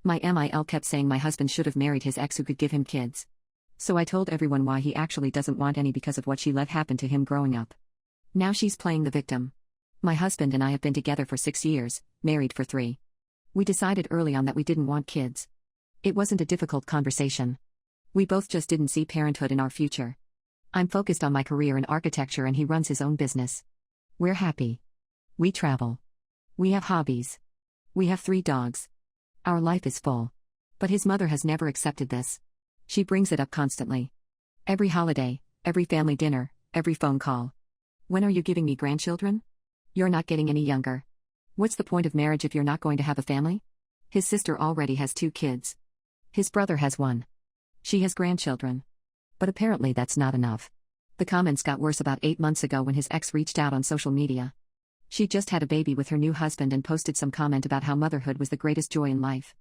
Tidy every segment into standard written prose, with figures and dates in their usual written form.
My MIL kept saying my husband should have married his ex who could give him kids. So I told everyone why he actually doesn't want any because of what she let happen to him growing up. Now she's playing the victim. My husband and I have been together for 6 years, married for 3. We decided early on that we didn't want kids. It wasn't a difficult conversation. We both just didn't see parenthood in our future. I'm focused on my career in architecture and he runs his own business. We're happy. We travel. We have hobbies. We have 3 dogs. Our life is full. But his mother has never accepted this. She brings it up constantly. Every holiday, every family dinner, every phone call. When are you giving me grandchildren? You're not getting any younger. What's the point of marriage if you're not going to have a family? His sister already has 2 kids. His brother has 1. She has grandchildren. But apparently that's not enough. The comments got worse about 8 months ago when his ex reached out on social media. She just had a baby with her new husband and posted some comment about how motherhood was the greatest joy in life.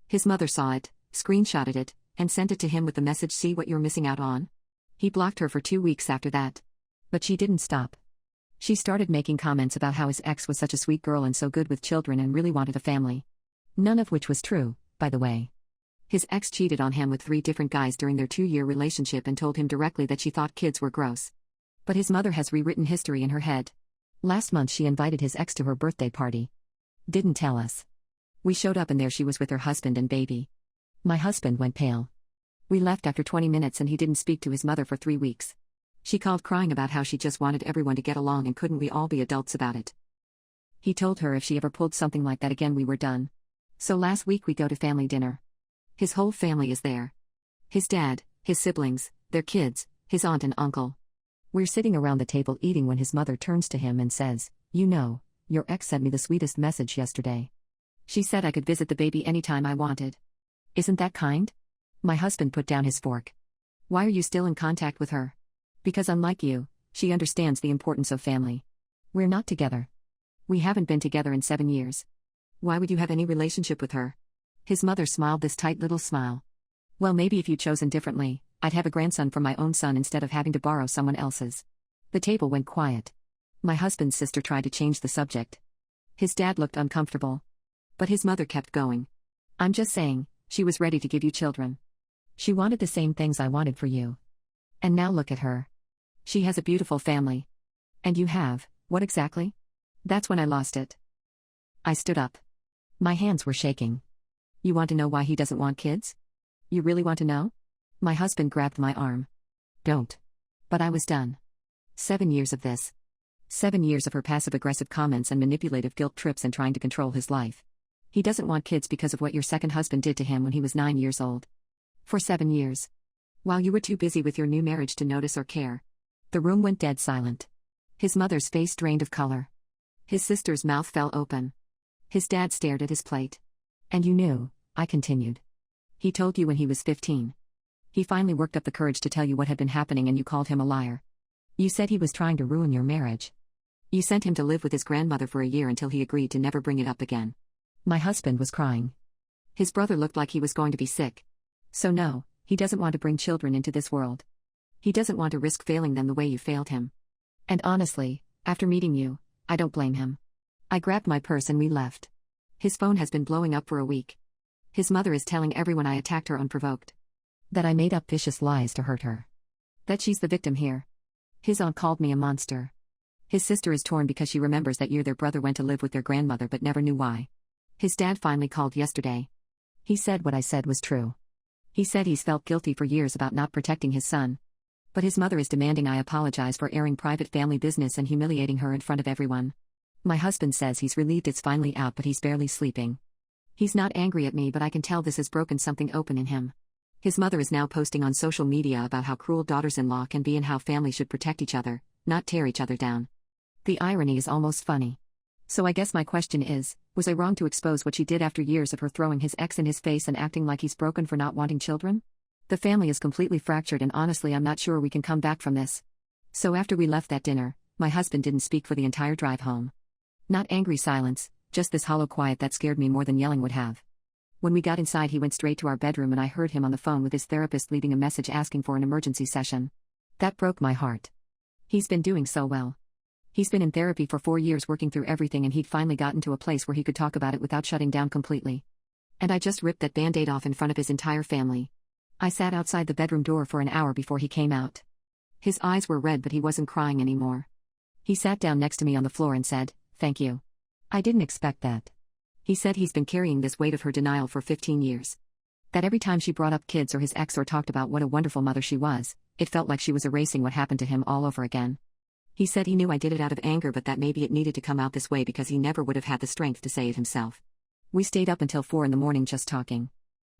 His mother saw it, screenshotted it, and sent it to him with the message, "See what you're missing out on?" He blocked her for 2 weeks after that. But she didn't stop. She started making comments about how his ex was such a sweet girl and so good with children and really wanted a family. None of which was true, by the way. His ex cheated on him with 3 different guys during their 2-year relationship and told him directly that she thought kids were gross. But his mother has rewritten history in her head. Last month she invited his ex to her birthday party. Didn't tell us. We showed up and there she was with her husband and baby. My husband went pale. We left after 20 minutes and he didn't speak to his mother for 3 weeks. She called crying about how she just wanted everyone to get along and couldn't we all be adults about it. He told her if she ever pulled something like that again we were done. So last week we go to family dinner. His whole family is there. His dad, his siblings, their kids, his aunt and uncle. We're sitting around the table eating when his mother turns to him and says, "You know, your ex sent me the sweetest message yesterday. She said I could visit the baby anytime I wanted. Isn't that kind?" My husband put down his fork. "Why are you still in contact with her?" "Because unlike you, she understands the importance of family. We're not together. We haven't been together in 7 years. Why would you have any relationship with her?" His mother smiled this tight little smile. "Well, maybe if you'd chosen differently, I'd have a grandson from my own son instead of having to borrow someone else's." The table went quiet. My husband's sister tried to change the subject. His dad looked uncomfortable. But his mother kept going. "I'm just saying, she was ready to give you children. She wanted the same things I wanted for you. And now look at her. She has a beautiful family. And you have, what exactly?" That's when I lost it. I stood up. My hands were shaking. "You want to know why he doesn't want kids? You really want to know?" My husband grabbed my arm. "Don't." But I was done. 7 years of this. 7 years of her passive-aggressive comments and manipulative guilt trips and trying to control his life. He doesn't want kids because of what your second husband did to him when he was 9 years old. For 7 years. While you were too busy with your new marriage to notice or care. The room went dead silent. His mother's face drained of color. His sister's mouth fell open. His dad stared at his plate. "And you knew," I continued. "He told you when he was 15. He finally worked up the courage to tell you what had been happening and you called him a liar. You said he was trying to ruin your marriage. You sent him to live with his grandmother for a year until he agreed to never bring it up again." My husband was crying. His brother looked like he was going to be sick. "So no, he doesn't want to bring children into this world. He doesn't want to risk failing them the way you failed him. And honestly, after meeting you, I don't blame him." I grabbed my purse and we left. His phone has been blowing up for a week. His mother is telling everyone I attacked her unprovoked. That I made up vicious lies to hurt her. That she's the victim here. His aunt called me a monster. His sister is torn because she remembers that year their brother went to live with their grandmother but never knew why. His dad finally called yesterday. He said what I said was true. He said he's felt guilty for years about not protecting his son. But his mother is demanding I apologize for airing private family business and humiliating her in front of everyone. My husband says he's relieved it's finally out but he's barely sleeping. He's not angry at me but I can tell this has broken something open in him. His mother is now posting on social media about how cruel daughters-in-law can be and how families should protect each other, not tear each other down. The irony is almost funny. So I guess my question is, was I wrong to expose what she did after years of her throwing his ex in his face and acting like he's broken for not wanting children? The family is completely fractured and honestly I'm not sure we can come back from this. So after we left that dinner, my husband didn't speak for the entire drive home. Not angry silence, just this hollow quiet that scared me more than yelling would have. When we got inside he went straight to our bedroom and I heard him on the phone with his therapist leaving a message asking for an emergency session. That broke my heart. He's been doing so well. He's been in therapy for 4 years working through everything and he'd finally gotten to a place where he could talk about it without shutting down completely. And I just ripped that band-aid off in front of his entire family. I sat outside the bedroom door for an hour before he came out. His eyes were red, but he wasn't crying anymore. He sat down next to me on the floor and said, "Thank you. I didn't expect that." He said he's been carrying this weight of her denial for 15 years. That every time she brought up kids or his ex or talked about what a wonderful mother she was, it felt like she was erasing what happened to him all over again. He said he knew I did it out of anger, but that maybe it needed to come out this way because he never would have had the strength to say it himself. We stayed up until 4 in the morning just talking.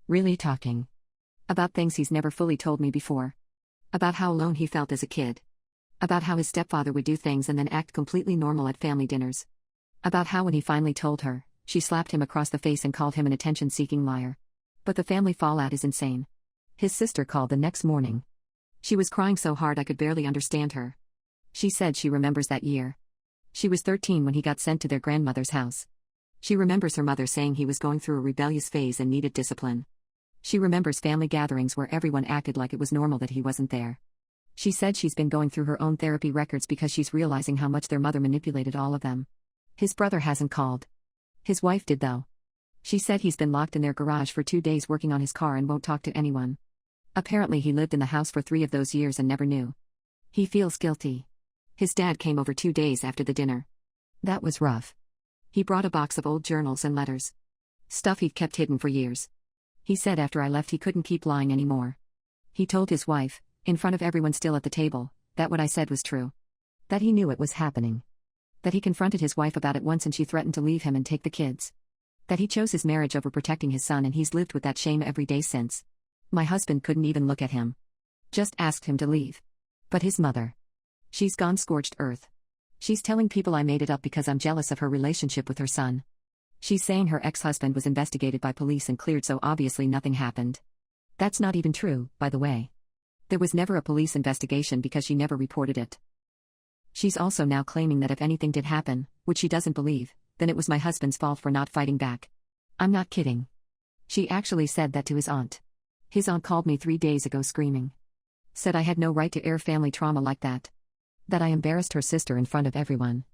Really talking. About things he's never fully told me before. About how alone he felt as a kid. About how his stepfather would do things and then act completely normal at family dinners. About how when he finally told her, she slapped him across the face and called him an attention-seeking liar. But the family fallout is insane. His sister called the next morning. She was crying so hard I could barely understand her. She said she remembers that year. She was 13 when he got sent to their grandmother's house. She remembers her mother saying he was going through a rebellious phase and needed discipline. She remembers family gatherings where everyone acted like it was normal that he wasn't there. She said she's been going through her own therapy records because she's realizing how much their mother manipulated all of them. His brother hasn't called. His wife did though. She said he's been locked in their garage for 2 days working on his car and won't talk to anyone. Apparently he lived in the house for 3 of those years and never knew. He feels guilty. His dad came over 2 days after the dinner. That was rough. He brought a box of old journals and letters. Stuff he'd kept hidden for years. He said after I left he couldn't keep lying anymore. He told his wife, in front of everyone still at the table, that what I said was true. That he knew it was happening. That he confronted his wife about it once and she threatened to leave him and take the kids. That he chose his marriage over protecting his son and he's lived with that shame every day since. My husband couldn't even look at him. Just asked him to leave. But his mother. She's gone scorched earth. She's telling people I made it up because I'm jealous of her relationship with her son. She's saying her ex-husband was investigated by police and cleared, so obviously nothing happened. That's not even true, by the way. There was never a police investigation because she never reported it. She's also now claiming that if anything did happen, which she doesn't believe, then it was my husband's fault for not fighting back. I'm not kidding. She actually said that to his aunt. His aunt called me 3 days ago screaming. Said I had no right to air family trauma like that. That I embarrassed her sister in front of everyone.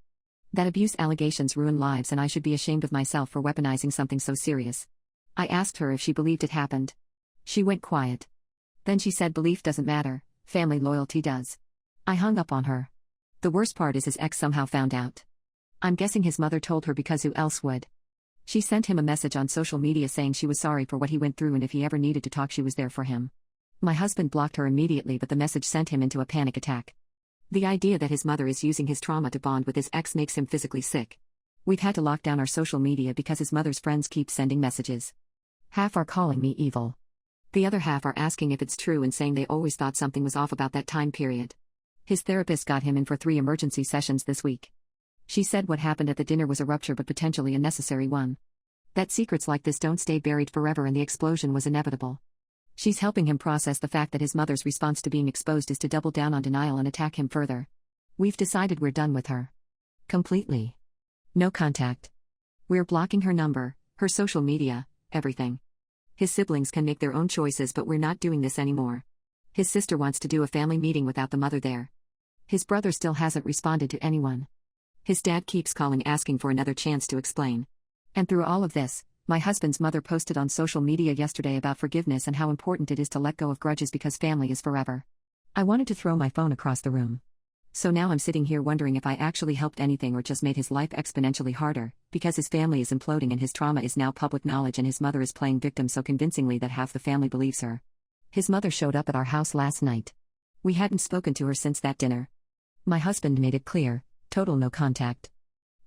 That abuse allegations ruin lives and I should be ashamed of myself for weaponizing something so serious. I asked her if she believed it happened. She went quiet. Then she said belief doesn't matter, family loyalty does. I hung up on her. The worst part is his ex somehow found out. I'm guessing his mother told her because who else would? She sent him a message on social media saying she was sorry for what he went through and if he ever needed to talk she was there for him. My husband blocked her immediately, but the message sent him into a panic attack. The idea that his mother is using his trauma to bond with his ex makes him physically sick. We've had to lock down our social media because his mother's friends keep sending messages. Half are calling me evil. The other half are asking if it's true and saying they always thought something was off about that time period. His therapist got him in for 3 emergency sessions this week. She said what happened at the dinner was a rupture but potentially a necessary one. That secrets like this don't stay buried forever and the explosion was inevitable. She's helping him process the fact that his mother's response to being exposed is to double down on denial and attack him further. We've decided we're done with her. Completely. No contact. We're blocking her number, her social media, everything. His siblings can make their own choices, but we're not doing this anymore. His sister wants to do a family meeting without the mother there. His brother still hasn't responded to anyone. His dad keeps calling asking for another chance to explain. And through all of this, my husband's mother posted on social media yesterday about forgiveness and how important it is to let go of grudges because family is forever. I wanted to throw my phone across the room. So now I'm sitting here wondering if I actually helped anything or just made his life exponentially harder, because his family is imploding and his trauma is now public knowledge and his mother is playing victim so convincingly that half the family believes her. His mother showed up at our house last night. We hadn't spoken to her since that dinner. My husband made it clear, total no contact.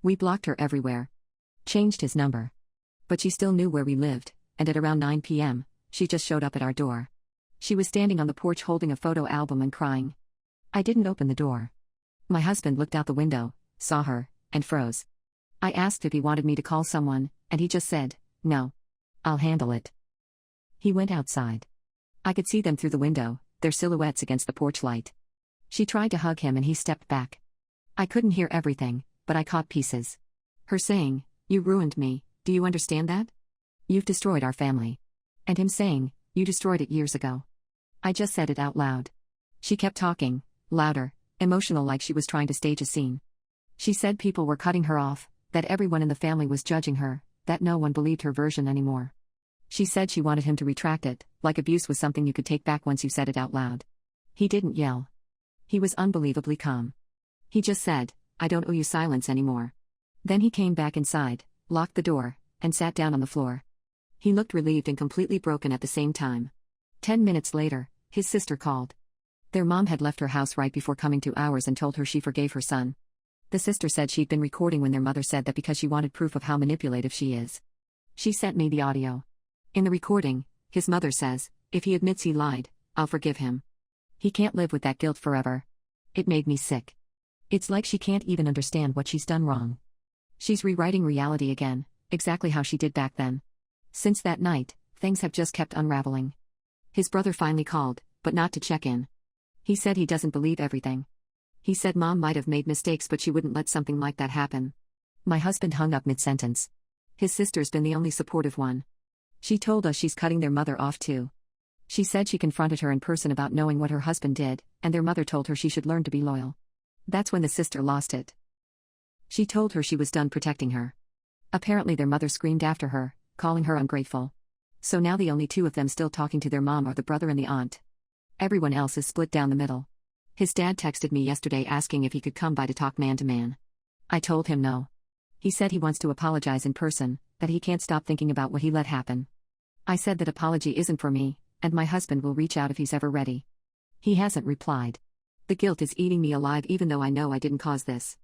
We blocked her everywhere. Changed his number. But she still knew where we lived, and at around 9 p.m., she just showed up at our door. She was standing on the porch holding a photo album and crying. I didn't open the door. My husband looked out the window, saw her, and froze. I asked if he wanted me to call someone, and he just said, "No. I'll handle it." He went outside. I could see them through the window, their silhouettes against the porch light. She tried to hug him and he stepped back. I couldn't hear everything, but I caught pieces. Her saying, "You ruined me, do you understand that? You've destroyed our family." And him saying, "You destroyed it years ago." I just said it out loud. She kept talking, louder, emotional like she was trying to stage a scene. She said people were cutting her off, that everyone in the family was judging her, that no one believed her version anymore. She said she wanted him to retract it, like abuse was something you could take back once you said it out loud. He didn't yell. He was unbelievably calm. He just said, "I don't owe you silence anymore." Then he came back inside, locked the door, and sat down on the floor. He looked relieved and completely broken at the same time. 10 minutes later, his sister called. Their mom had left her house right before coming to ours and told her she forgave her son. The sister said she'd been recording when their mother said that because she wanted proof of how manipulative she is. She sent me the audio. In the recording, his mother says, "If he admits he lied, I'll forgive him. He can't live with that guilt forever." It made me sick. It's like she can't even understand what she's done wrong. She's rewriting reality again, exactly how she did back then. Since that night, things have just kept unraveling. His brother finally called, but not to check in. He said he doesn't believe everything. He said mom might have made mistakes but she wouldn't let something like that happen. My husband hung up mid-sentence. His sister's been the only supportive one. She told us she's cutting their mother off too. She said she confronted her in person about knowing what her husband did, and their mother told her she should learn to be loyal. That's when the sister lost it. She told her she was done protecting her. Apparently their mother screamed after her, calling her ungrateful. So now the only two of them still talking to their mom are the brother and the aunt. Everyone else is split down the middle. His dad texted me yesterday asking if he could come by to talk man to man. I told him no. He said he wants to apologize in person, that he can't stop thinking about what he let happen. I said that apology isn't for me, and my husband will reach out if he's ever ready. He hasn't replied. The guilt is eating me alive even though I know I didn't cause this.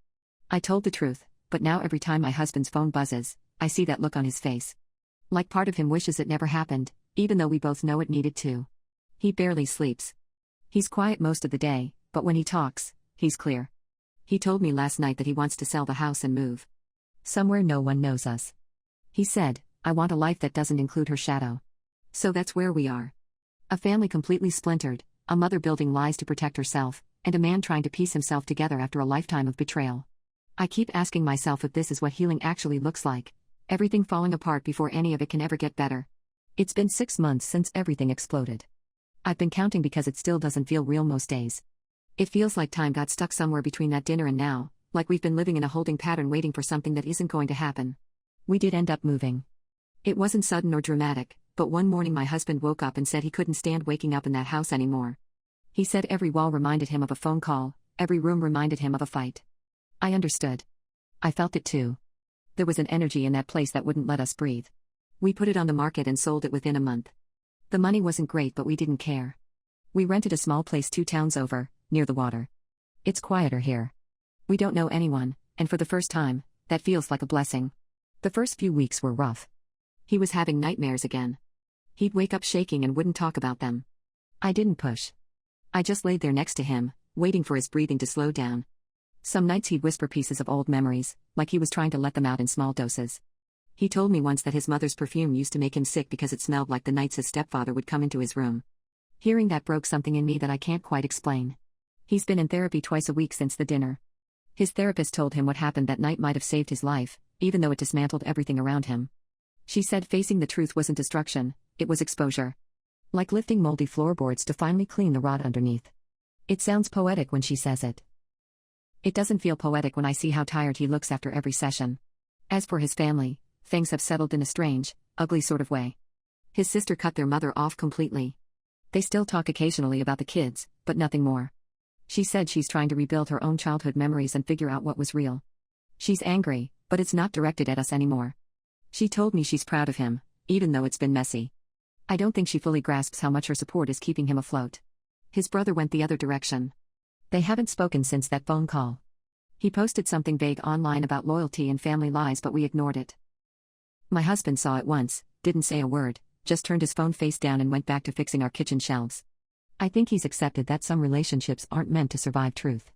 I told the truth, but now every time my husband's phone buzzes, I see that look on his face. Like part of him wishes it never happened, even though we both know it needed to. He barely sleeps. He's quiet most of the day, but when he talks, he's clear. He told me last night that he wants to sell the house and move somewhere no one knows us. He said, "I want a life that doesn't include her shadow." So that's where we are. A family completely splintered, a mother building lies to protect herself, and a man trying to piece himself together after a lifetime of betrayal. I keep asking myself if this is what healing actually looks like, everything falling apart before any of it can ever get better. It's been 6 months since everything exploded. I've been counting because it still doesn't feel real most days. It feels like time got stuck somewhere between that dinner and now, like we've been living in a holding pattern waiting for something that isn't going to happen. We did end up moving. It wasn't sudden or dramatic, but one morning my husband woke up and said he couldn't stand waking up in that house anymore. He said every wall reminded him of a phone call, every room reminded him of a fight. I understood. I felt it too. There was an energy in that place that wouldn't let us breathe. We put it on the market and sold it within a month. The money wasn't great but we didn't care. We rented a small place 2 towns over, near the water. It's quieter here. We don't know anyone, and for the first time, that feels like a blessing. The first few weeks were rough. He was having nightmares again. He'd wake up shaking and wouldn't talk about them. I didn't push. I just laid there next to him, waiting for his breathing to slow down. Some nights he'd whisper pieces of old memories, like he was trying to let them out in small doses. He told me once that his mother's perfume used to make him sick because it smelled like the nights his stepfather would come into his room. Hearing that broke something in me that I can't quite explain. He's been in therapy twice a week since the dinner. His therapist told him what happened that night might have saved his life, even though it dismantled everything around him. She said facing the truth wasn't destruction, it was exposure. Like lifting moldy floorboards to finally clean the rot underneath. It sounds poetic when she says it. It doesn't feel poetic when I see how tired he looks after every session. As for his family, things have settled in a strange, ugly sort of way. His sister cut their mother off completely. They still talk occasionally about the kids, but nothing more. She said she's trying to rebuild her own childhood memories and figure out what was real. She's angry, but it's not directed at us anymore. She told me she's proud of him, even though it's been messy. I don't think she fully grasps how much her support is keeping him afloat. His brother went the other direction. They haven't spoken since that phone call. He posted something vague online about loyalty and family lies but we ignored it. My husband saw it once, didn't say a word, just turned his phone face down and went back to fixing our kitchen shelves. I think he's accepted that some relationships aren't meant to survive truth.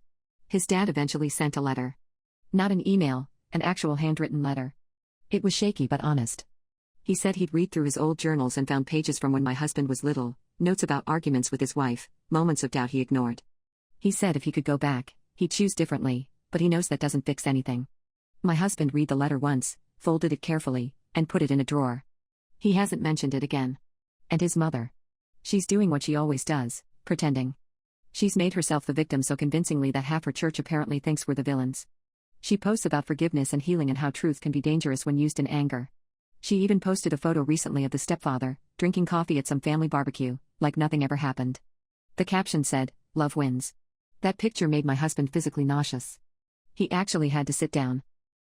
His dad eventually sent a letter. Not an email, an actual handwritten letter. It was shaky but honest. He said he'd read through his old journals and found pages from when my husband was little, notes about arguments with his wife, moments of doubt he ignored. He said if he could go back, he'd choose differently, but he knows that doesn't fix anything. My husband read the letter once, folded it carefully, and put it in a drawer. He hasn't mentioned it again. And his mother. She's doing what she always does, pretending. She's made herself the victim so convincingly that half her church apparently thinks we're the villains. She posts about forgiveness and healing and how truth can be dangerous when used in anger. She even posted a photo recently of the stepfather, drinking coffee at some family barbecue, like nothing ever happened. The caption said, "Love wins." That picture made my husband physically nauseous. He actually had to sit down.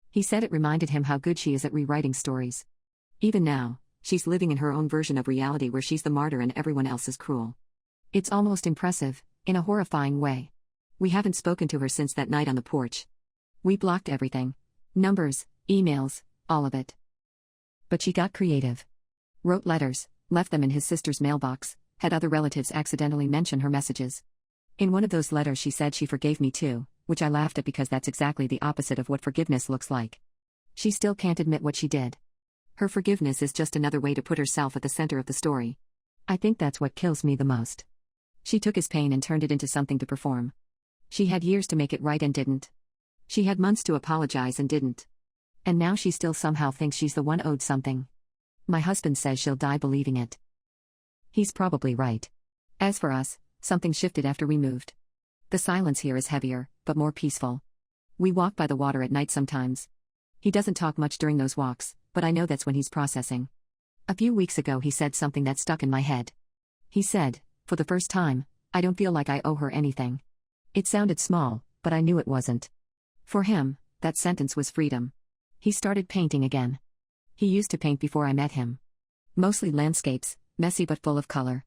He said it reminded him how good she is at rewriting stories. Even now, she's living in her own version of reality where she's the martyr and everyone else is cruel. It's almost impressive, in a horrifying way. We haven't spoken to her since that night on the porch. We blocked everything. Numbers, emails, all of it. But she got creative. Wrote letters, left them in his sister's mailbox, had other relatives accidentally mention her messages. In one of those letters she said she forgave me too, which I laughed at because that's exactly the opposite of what forgiveness looks like. She still can't admit what she did. Her forgiveness is just another way to put herself at the center of the story. I think that's what kills me the most. She took his pain and turned it into something to perform. She had years to make it right and didn't. She had months to apologize and didn't. And now she still somehow thinks she's the one owed something. My husband says she'll die believing it. He's probably right. As for us, something shifted after we moved. The silence here is heavier, but more peaceful. We walk by the water at night sometimes. He doesn't talk much during those walks, but I know that's when he's processing. A few weeks ago he said something that stuck in my head. He said, "For the first time, I don't feel like I owe her anything." It sounded small, but I knew it wasn't. For him, that sentence was freedom. He started painting again. He used to paint before I met him. Mostly landscapes, messy but full of color.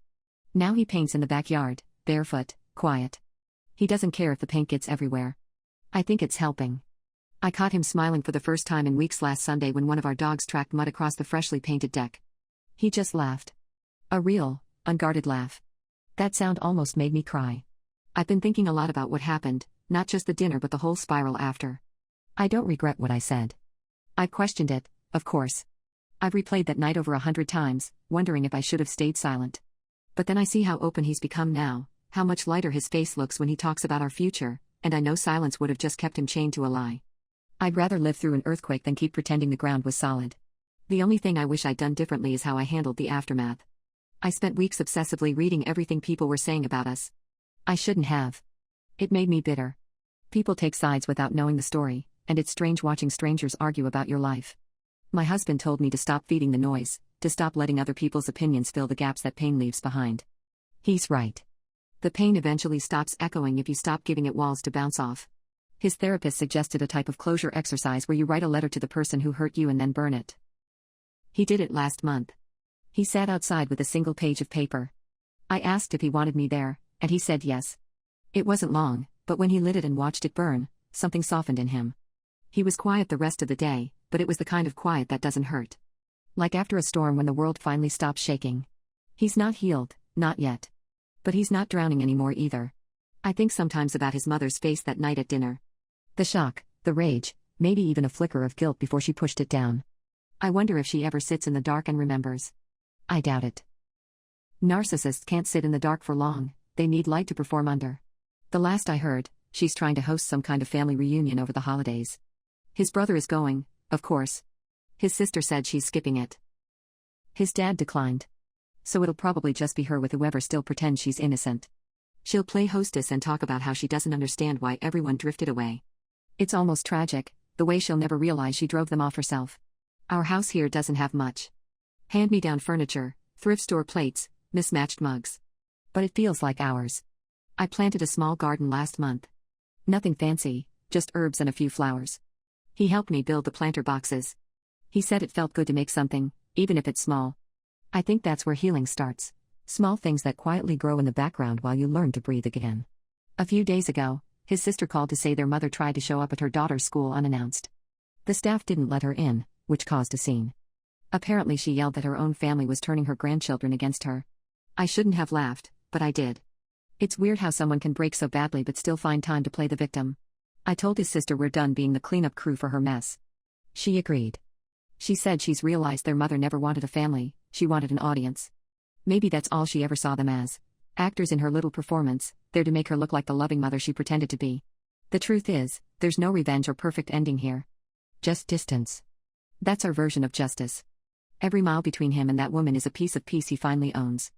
Now he paints in the backyard, barefoot, quiet. He doesn't care if the paint gets everywhere. I think it's helping. I caught him smiling for the first time in weeks last Sunday when one of our dogs tracked mud across the freshly painted deck. He just laughed. A real, unguarded laugh. That sound almost made me cry. I've been thinking a lot about what happened, not just the dinner but the whole spiral after. I don't regret what I said. I've questioned it, of course. I've replayed that night over 100 times, wondering if I should have stayed silent. But then I see how open he's become now, how much lighter his face looks when he talks about our future, and I know silence would have just kept him chained to a lie. I'd rather live through an earthquake than keep pretending the ground was solid. The only thing I wish I'd done differently is how I handled the aftermath. I spent weeks obsessively reading everything people were saying about us. I shouldn't have. It made me bitter. People take sides without knowing the story, and it's strange watching strangers argue about your life. My husband told me to stop feeding the noise, to stop letting other people's opinions fill the gaps that pain leaves behind. He's right. The pain eventually stops echoing if you stop giving it walls to bounce off. His therapist suggested a type of closure exercise where you write a letter to the person who hurt you and then burn it. He did it last month. He sat outside with a single page of paper. I asked if he wanted me there, and he said yes. It wasn't long, but when he lit it and watched it burn, something softened in him. He was quiet the rest of the day, but it was the kind of quiet that doesn't hurt. Like after a storm when the world finally stops shaking. He's not healed, not yet. But he's not drowning anymore either. I think sometimes about his mother's face that night at dinner. The shock, the rage, maybe even a flicker of guilt before she pushed it down. I wonder if she ever sits in the dark and remembers. I doubt it. Narcissists can't sit in the dark for long, they need light to perform under. The last I heard, she's trying to host some kind of family reunion over the holidays. His brother is going, of course. His sister said she's skipping it. His dad declined. So it'll probably just be her with whoever still pretends she's innocent. She'll play hostess and talk about how she doesn't understand why everyone drifted away. It's almost tragic, the way she'll never realize she drove them off herself. Our house here doesn't have much. Hand-me-down furniture, thrift store plates, mismatched mugs. But it feels like ours. I planted a small garden last month. Nothing fancy, just herbs and a few flowers. He helped me build the planter boxes. He said it felt good to make something, even if it's small. I think that's where healing starts. Small things that quietly grow in the background while you learn to breathe again. A few days ago, his sister called to say their mother tried to show up at her daughter's school unannounced. The staff didn't let her in, which caused a scene. Apparently she yelled that her own family was turning her grandchildren against her. I shouldn't have laughed, but I did. It's weird how someone can break so badly but still find time to play the victim. I told his sister we're done being the cleanup crew for her mess. She agreed. She said she's realized their mother never wanted a family, she wanted an audience. Maybe that's all she ever saw them as. Actors in her little performance, there to make her look like the loving mother she pretended to be. The truth is, there's no revenge or perfect ending here. Just distance. That's our version of justice. Every mile between him and that woman is a piece of peace he finally owns.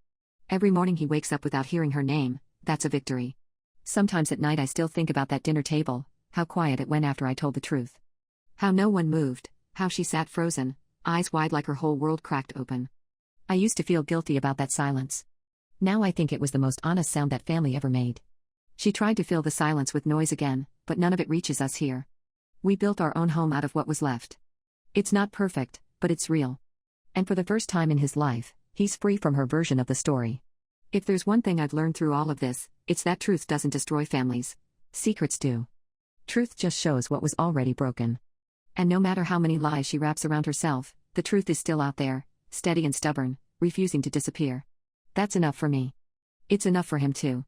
Every morning he wakes up without hearing her name, that's a victory. Sometimes at night I still think about that dinner table, how quiet it went after I told the truth. How no one moved, how she sat frozen, eyes wide like her whole world cracked open. I used to feel guilty about that silence. Now I think it was the most honest sound that family ever made. She tried to fill the silence with noise again, but none of it reaches us here. We built our own home out of what was left. It's not perfect, but it's real. And for the first time in his life, he's free from her version of the story. If there's one thing I've learned through all of this, it's that truth doesn't destroy families. Secrets do. Truth just shows what was already broken. And no matter how many lies she wraps around herself, the truth is still out there, steady and stubborn, refusing to disappear. That's enough for me. It's enough for him too.